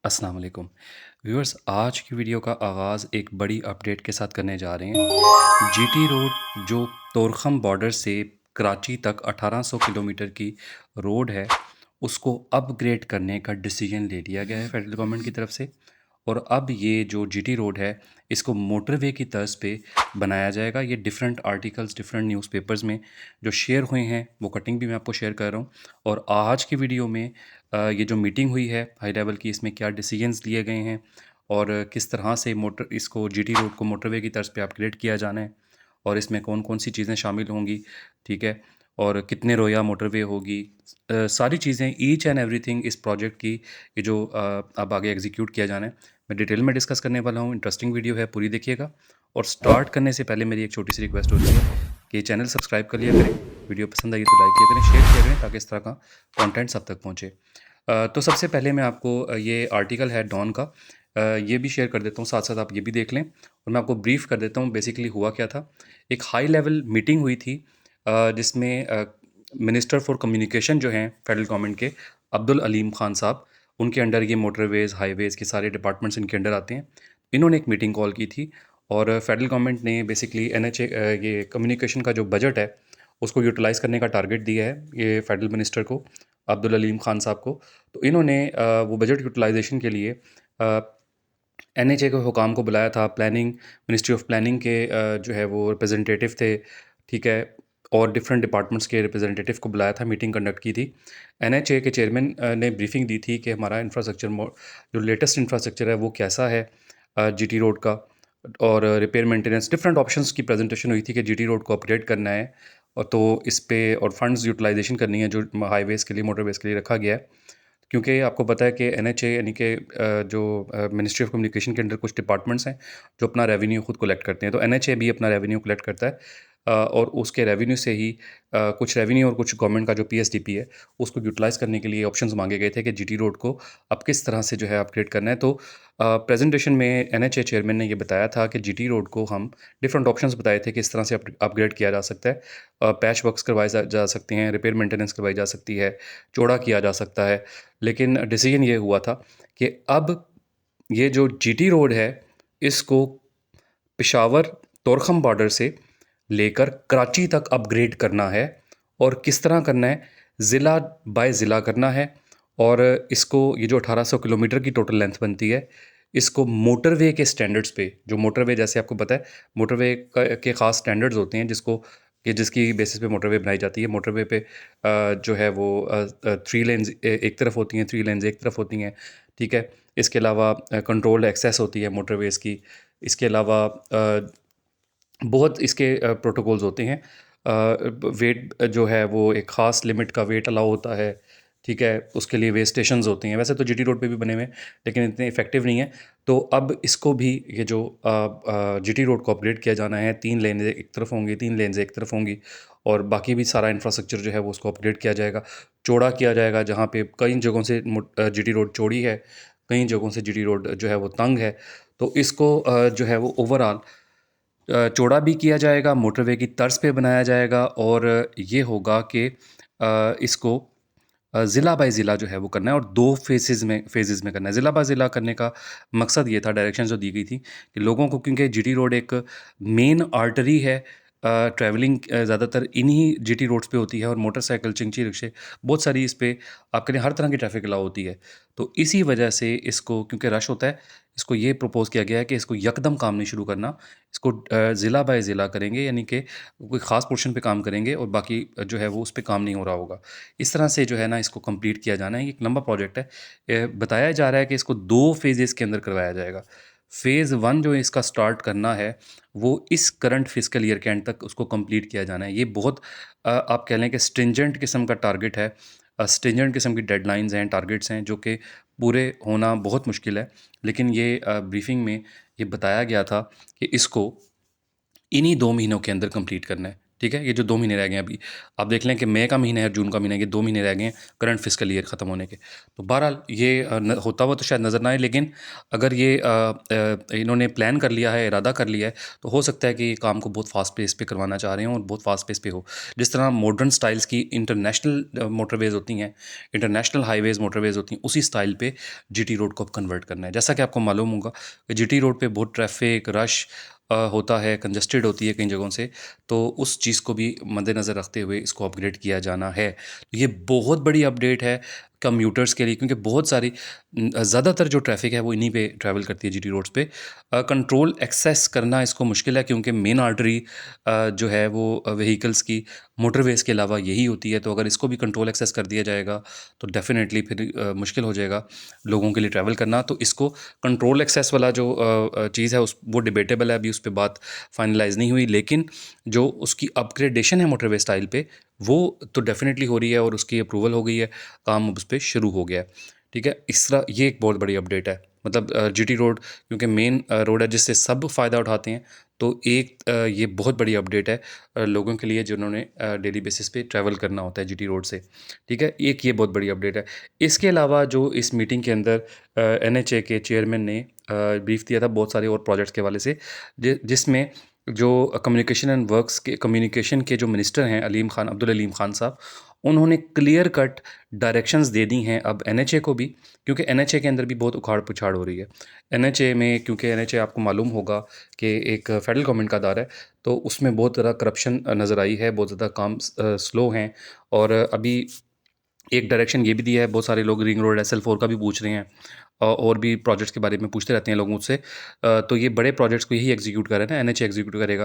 अस्सलाम वालेकुम व्यूअर्स। आज की वीडियो का आगाज़ एक बड़ी अपडेट के साथ करने जा रहे हैं। जीटी रोड जो तोरखम बॉर्डर से कराची तक 1800 किलोमीटर की रोड है, उसको अपग्रेड करने का डिसीजन ले लिया गया है फेडरल गवर्नमेंट की तरफ से। और अब ये जो जीटी रोड है, इसको मोटरवे की तर्ज पे बनाया जाएगा। ये डिफरेंट आर्टिकल्स डिफरेंट न्यूज़पेपर्स में जो शेयर हुए हैं, वो कटिंग भी मैं आपको शेयर कर रहा हूँ। और आज की वीडियो में ये जो मीटिंग हुई है हाई लेवल की, इसमें क्या डिसीजंस लिए गए हैं और किस तरह से मोटर इसको जीटी रोड को मोटरवे की तर्ज पे अपग्रेड किया जाना है और इसमें कौन कौन सी चीज़ें शामिल होंगी, ठीक है, और कितने रोया मोटरवे होगी। सारी चीज़ें ईच एंड एवरीथिंग इस प्रोजेक्ट की, ये जो अब आगे एग्जीक्यूट किया जाना है, मैं डिटेल में डिस्कस करने वाला हूँ। इंटरेस्टिंग वीडियो है, पूरी देखिएगा। और स्टार्ट करने से पहले मेरी एक छोटी सी रिक्वेस्ट होती है कि चैनल सब्सक्राइब कर लिया करें, वीडियो पसंद आई तो लाइक किया करें, शेयर किया करें, ताकि इस तरह का कंटेंट सब तक पहुँचे। तो सबसे पहले मैं आपको ये आर्टिकल है डॉन का, ये भी शेयर कर देता हूँ, साथ साथ आप ये भी देख लें और मैं आपको ब्रीफ कर देता हूँ बेसिकली हुआ क्या था। एक हाई लेवल मीटिंग हुई थी जिसमें मिनिस्टर फॉर कम्युनिकेशन जो हैं फेडरल गवर्नमेंट के, अब्दुल अलीम खान साहब, उनके अंडर ये मोटरवेज़ हाईवेज़ के सारे डिपार्टमेंट्स इनके अंडर आते हैं। इन्होंने एक मीटिंग कॉल की थी और फेडरल गवर्नमेंट ने बेसिकली एनएचए ये कम्युनिकेशन का जो बजट है, उसको यूटिलाइज़ करने का टारगेट दिया है ये फेडरल मिनिस्टर को, अब्दुल अलीम खान साहब को। तो इन्होंने वो बजट यूटिलाइजेशन के लिए एनएचए के हुकाम को बुलाया था। प्लानिंग, मिनिस्ट्री ऑफ प्लानिंग के जो है वो रिप्रेजेंटेटिव थे, ठीक है, और डिफरेंट डिपार्टमेंट्स के रिप्रेजेंटेटिव को बुलाया था, मीटिंग कंडक्ट की थी। एनएचए के चेयरमैन ने ब्रीफिंग दी थी कि हमारा इंफ्रास्ट्रक्चर जो लेटेस्ट इंफ्रास्ट्रक्चर है वो कैसा है जीटी रोड का, और रिपेयर मेंटेनेंस डिफरेंट ऑप्शंस की प्रेजेंटेशन हुई थी कि जीटी रोड को अपग्रेड करना है। और तो इस पे और फंड्स यूटिलाइजेशन करनी है जो हाईवेज़ के लिए, मोटरवेज़ के लिए रखा गया है। क्योंकि आपको पता है कि एनएचए यानी कि जो मिनिस्ट्री ऑफ कम्युनिकेशन के अंडर कुछ डिपार्टमेंट्स हैं जो अपना रेवेन्यू खुद कलेक्ट करते हैं, तो एनएचए भी अपना रेवेन्यू कलेक्ट करता है। और उसके रेवेन्यू से ही कुछ रेवेन्यू और कुछ गवर्नमेंट का जो पीएसडीपी है, उसको यूटिलाइज़ करने के लिए ऑप्शंस मांगे गए थे कि जीटी रोड को अब किस तरह से जो है अपग्रेड करना है। तो प्रेजेंटेशन में एनएचए चेयरमैन ने ये बताया था कि जीटी रोड को हम डिफरेंट ऑप्शंस बताए थे कि इस तरह से अपग्रेड किया जा सकता है। पैच वर्क्स करवाए जा सकते हैं, रिपेयर मेंटेनेंस करवाई जा सकती है, चौड़ा किया जा सकता है। लेकिन डिसीजन ये हुआ था कि अब ये जो जीटी रोड है, इसको पेशावर तोरखम बॉर्डर से लेकर कराची तक अपग्रेड करना है। और किस तरह करना है, ज़िला बाय ज़िला करना है। और इसको, ये जो 1800 किलोमीटर की टोटल लेंथ बनती है, इसको मोटरवे के स्टैंडर्ड्स पे, जो मोटरवे जैसे आपको पता है मोटरवे के ख़ास स्टैंडर्ड्स होते हैं जिसको कि जिसकी बेसिस पे मोटरवे बनाई जाती है। मोटरवे पे जो है वो 3 लेन्स एक तरफ होती हैं, 3 लेन्स एक तरफ होती हैं, ठीक है। इसके अलावा कंट्रोल्ड एक्सेस होती है मोटरवेज़ की। इसके अलावा बहुत इसके प्रोटोकॉल्स होते हैं। वेट जो है वो एक ख़ास लिमिट का वेट अलाउ होता है, ठीक है। उसके लिए वे स्टेशंस होते हैं, वैसे तो जीटी रोड पे भी बने हुए हैं लेकिन इतने इफ़ेक्टिव नहीं है। तो अब इसको भी, ये जो जीटी रोड को अपग्रेड किया जाना है, 3 लेन एक तरफ होंगी, 3 लेन्स एक तरफ होंगी, और बाकी भी सारा इंफ्रास्ट्रक्चर जो है वो उसको अपग्रेड किया जाएगा, चौड़ा किया जाएगा। जहाँ पे कई जगहों से जीटी रोड चौड़ी है, कई जगहों से जीटी रोड जो है वो तंग है। तो इसको जो है वो ओवरऑल चौड़ा भी किया जाएगा, मोटरवे की तर्ज पे बनाया जाएगा। और ये होगा कि इसको ज़िला बाय ज़िला जो है वो करना है और 2 फ़ेज़ेज़ में करना है। ज़िला बाय ज़िला करने का मकसद ये था, डायरेक्शंस जो दी गई थी कि लोगों को, क्योंकि जीटी रोड एक मेन आर्टरी है, ट्रैवलिंग ज़्यादातर इन्हीं जीटी रोड्स पे होती है, और मोटरसाइकिल, चिंची रिक्शे, बहुत सारी इस पे आपके लिए हर तरह की ट्रैफ़िक अलाउ होती है। तो इसी वजह से इसको, क्योंकि रश होता है, इसको ये प्रपोज़ किया गया है कि इसको यकदम काम नहीं शुरू करना, इसको ज़िला बाय ज़िला करेंगे, यानी कि कोई ख़ास पोर्शन पे काम करेंगे और बाकी जो है वो उस पे काम नहीं हो रहा होगा। इस तरह से जो है ना इसको कंप्लीट किया जाना है। ये एक लंबा प्रोजेक्ट है। बताया जा रहा है कि इसको 2 फ़ेज़ेज़ के अंदर करवाया जाएगा। फ़ेज़ 1 जो इसका स्टार्ट करना है, वो इस करंट फ़िस्कल ईयर के एंड तक उसको कंप्लीट किया जाना है। ये बहुत आप कह लें कि स्ट्रिंजेंट किस्म का टारगेट है। स्ट्रिंजेंट किस्म की डेडलाइन्स हैं, टारगेट्स हैं, जो कि पूरे होना बहुत मुश्किल है। लेकिन ये ब्रीफिंग में ये बताया गया था कि इसको इन्हीं 2 महीनों के अंदर कंप्लीट करना है। ठीक है, ये जो 2 महीने रह गए हैं अभी, आप देख लें कि मई का महीना है और जून का महीना है, ये 2 महीने रह गए हैं करंट फिस्कल ईयर ख़त्म होने के। तो बहरहाल ये होता हुआ तो शायद नज़र ना आए, लेकिन अगर ये इन्होंने प्लान कर लिया है, इरादा कर लिया है, तो हो सकता है कि ये काम को बहुत फ़ास्ट पेस पे करवाना चाह रहे हों और बहुत फ़ास्ट पेस पे हो। जिस तरह मॉडर्न स्टाइल्स की इंटरनेशनल मोटरवेज़ होती हैं, इंटरनेशनल हाईवेज़, मोटरवेज़ होती हैं, उसी स्टाइल पे जीटी रोड को अब कन्वर्ट करना है। जैसा कि आपको मालूम होगा कि जीटी रोड पे बहुत ट्रैफ़िक, रश होता है, कंजस्टेड होती है कई जगहों से, तो उस चीज़ को भी मद्देनज़र रखते हुए इसको अपग्रेड किया जाना है। ये बहुत बड़ी अपडेट है कम्यूटर्स के लिए, क्योंकि बहुत सारी ज़्यादातर जो ट्रैफ़िक है वो इन्हीं पे ट्रैवल करती है जीटी रोड्स पे। कंट्रोल एक्सेस करना इसको मुश्किल है, क्योंकि मेन आर्टरी जो है वो व्हीकल्स की मोटरवेज़ के अलावा यही होती है, तो अगर इसको भी कंट्रोल एक्सेस कर दिया जाएगा तो डेफ़िनेटली फिर मुश्किल हो जाएगा लोगों के लिए ट्रैवल करना। तो इसको कंट्रोल एक्सेस वाला जो चीज़ है उस वो डिबेटेबल है, अभी उस पे बात फाइनलाइज़ नहीं हुई, लेकिन जो उसकी अपग्रेडेशन है मोटरवे स्टाइल पे, वो तो डेफ़िनेटली हो रही है और उसकी अप्रूवल हो गई है, काम अब उस पे शुरू हो गया है। ठीक है? इस तरह ये एक बहुत बड़ी अपडेट है। मतलब जीटी रोड क्योंकि मेन रोड है जिससे सब फ़ायदा उठाते हैं, तो एक ये बहुत बड़ी अपडेट है लोगों के लिए जिन्होंने डेली बेसिस पे ट्रैवल करना होता है जीटी रोड से। ठीक है? एक ये बहुत बड़ी अपडेट है। इसके अलावा जो इस मीटिंग के अंदर एनएचए के चेयरमैन ने ब्रीफ़ दिया था बहुत सारे और प्रोजेक्ट्स के हवाले से, जिसमें जो कम्युनिकेशन एंड वर्क्स के कम्युनिकेशन के जो मिनिस्टर हैं अब्दुल अलीम खान साहब, उन्होंने क्लियर कट डायरेक्शंस दे दी हैं अब एनएचए को भी, क्योंकि एनएचए के अंदर भी बहुत उखाड़-पुछाड़ हो रही है। एनएचए में, क्योंकि एनएचए आपको मालूम होगा कि एक फेडरल गवर्नमेंट का अदारा है, तो उसमें बहुत ज़्यादा करप्शन नज़र आई है, बहुत ज़्यादा काम स्लो हैं, और अभी एक डायरेक्शन ये भी दिया है, बहुत सारे लोग रिंग रोड एसएल4 का भी पूछ रहे हैं, और भी प्रोजेक्ट्स के बारे में पूछते रहते हैं लोग मुझसे। तो ये बड़े प्रोजेक्ट्स को यही एग्जीक्यूट कर रहे हैं ना, एनएचए एग्जीक्यूट करेगा।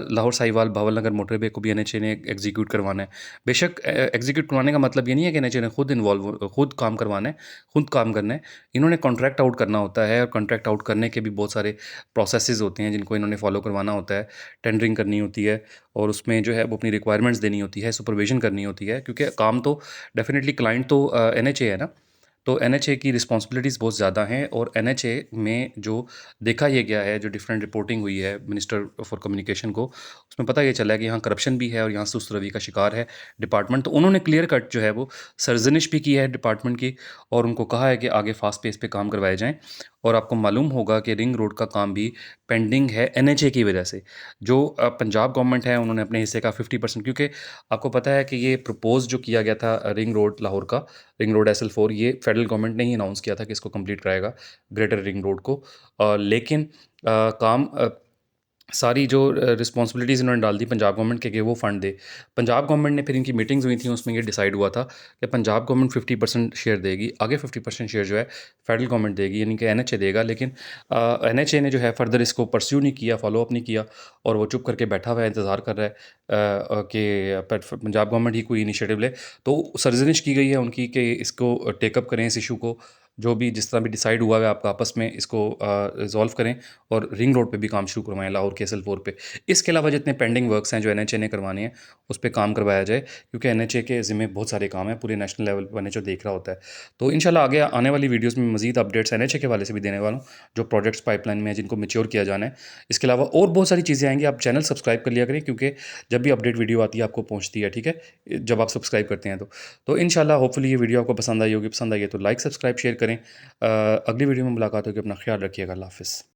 लाहौर साहिवाल भावल नगर मोटरवे को भी एनएचए ने एग्जीक्यूट करवाना है। बेशक एग्जीक्यूट करवाने का मतलब ये नहीं है कि एनएचए ने खुद काम करवाना है, खुद काम करना है। इन्होंने कॉन्ट्रैक्ट आउट करना होता है, और कॉन्ट्रैक्ट आउट करने के भी बहुत सारे प्रोसेसेस होते हैं जिनको इन्होंने फॉलो करवाना होता है। टेंडरिंग करनी होती है, और उसमें जो है वो अपनी रिक्वायरमेंट्स देनी होती है, सुपरविजन करनी होती है, क्योंकि काम तो डेफिनेटली क्लाइंट तो एनएचए है ना। तो एनएचए की रिस्पॉन्सिबिलिटीज़ बहुत ज़्यादा हैं, और एनएचए में जो देखा ये गया है, जो डिफरेंट रिपोर्टिंग हुई है मिनिस्टर फॉर कम्युनिकेशन को, उसमें पता ये चला है कि यहाँ करप्शन भी है और यहाँ सुस्त रवि का शिकार है डिपार्टमेंट। तो उन्होंने क्लियर कट जो है वो सर्जनिश भी की है डिपार्टमेंट की, और उनको कहा है कि आगे फास्ट पेस पे काम करवाए जाएँ। और आपको मालूम होगा कि रिंग रोड का काम भी पेंडिंग है एनएचए की वजह से। जो पंजाब गवर्नमेंट है, उन्होंने अपने हिस्से का 50%, क्योंकि आपको पता है कि ये प्रपोज़ जो किया गया था रिंग रोड लाहौर का, रिंग रोड एसएल4, ये फेडरल गवर्नमेंट ने ही अनाउंस किया था कि इसको कंप्लीट कराएगा, ग्रेटर रिंग रोड को। लेकिन काम सारी जो रिस्पॉन्सिबिलिटीज़ इन्होंने डाल दी पंजाब गवर्नमेंट के कि वो फ़ंड दे। पंजाब गवर्नमेंट ने, फिर इनकी मीटिंग्स हुई थी, उसमें ये डिसाइड हुआ था कि पंजाब गवर्नमेंट 50% शेयर देगी, आगे 50% शेयर जो है फेडरल गवर्नमेंट देगी, यानी कि एनएचए देगा। लेकिन एनएचए ने जो है फर्दर इसको परस्यू नहीं किया, फॉलो अप नहीं किया, और वो चुप करके बैठा हुआ है, इंतज़ार कर रहा है कि पंजाब गवर्नमेंट ही कोई इनिशिएटिव ले। तो सरजनिश की गई है उनकी कि इसको टेकअप करें, इस इशू को, जो भी जिस तरह भी डिसाइड हुआ है आपका आपस में, इसको रिज़ॉल्व करें, और रिंग रोड पे भी काम शुरू करवाएं लाहौर के एसएल4 पे। इसके अलावा जितने पेंडिंग वर्क्स हैं जो एनएचए ने करवाने हैं, उस पे काम करवाया जाए, क्योंकि एनएचए के ज़िम्मे बहुत सारे काम हैं, पूरे नेशनल लेवल पे एनएचए देख रहा होता है। तो इंशाल्लाह आगे आने वाली वीडियोज़ में मज़ीद अपडेट्स एनएचए के हवाले से भी देने वाला हूँ, जो प्रोजेक्ट्स पाइपलाइन में हैं जिनको मैच्योर किया जाना है। इसके अलावा और बहुत सारी चीज़ें आएँगी, आप चैनल सब्सक्राइब कर लिया करें, क्योंकि जब भी अपडेट वीडियो आती है आपको पहुँचती है, ठीक है? जब आप सब्सक्राइब करते हैं तो इंशाल्लाह होपफुली ये वीडियो आपको पसंद आई होगी। पसंद आई है तो लाइक, सब्सक्राइब, शेयर करें। अगली वीडियो में मुलाकात होगी। अपना ख्याल रखिएगा। अल्लाह हाफ़िज़।